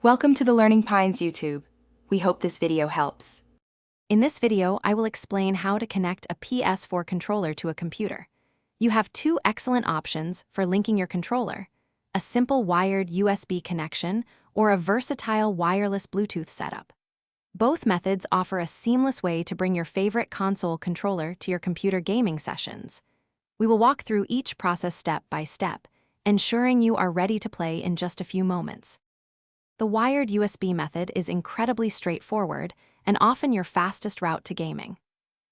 Welcome to the Learning Pines YouTube. We hope this video helps. In this video, I will explain how to connect a PS4 controller to a computer. You have two excellent options for linking your controller: a simple wired USB connection or a versatile wireless Bluetooth setup. Both methods offer a seamless way to bring your favorite console controller to your computer gaming sessions. We will walk through each process step by step, ensuring you are ready to play in just a few moments. The wired USB method is incredibly straightforward and often your fastest route to gaming.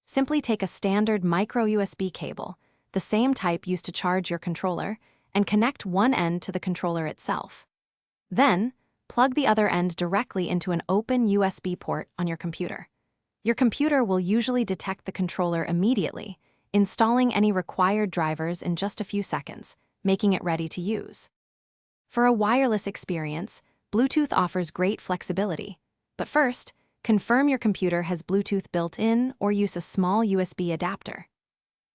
Simply take a standard micro USB cable, the same type used to charge your controller, and connect one end to the controller itself. Then, plug the other end directly into an open USB port on your computer. Your computer will usually detect the controller immediately, installing any required drivers in just a few seconds, making it ready to use. For a wireless experience, Bluetooth offers great flexibility. But first, confirm your computer has Bluetooth built in or use a small USB adapter.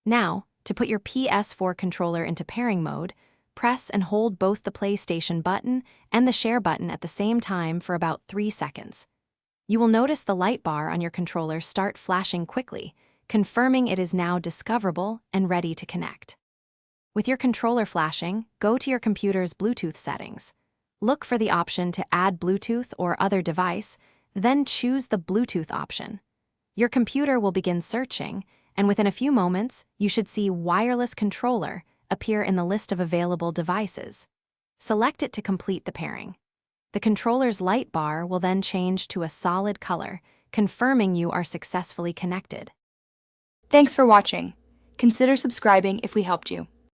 Now, to put your PS4 controller into pairing mode, press and hold both the PlayStation button and the Share button at the same time for about 3 seconds. You will notice the light bar on your controller start flashing quickly, confirming it is now discoverable and ready to connect. With your controller flashing, go to your computer's Bluetooth settings. Look for the option to add Bluetooth or other device, then choose the Bluetooth option. Your computer will begin searching, and within a few moments, you should see Wireless Controller appear in the list of available devices. Select it to complete the pairing. The controller's light bar will then change to a solid color, confirming you are successfully connected. Thanks for watching. Consider subscribing if we helped you.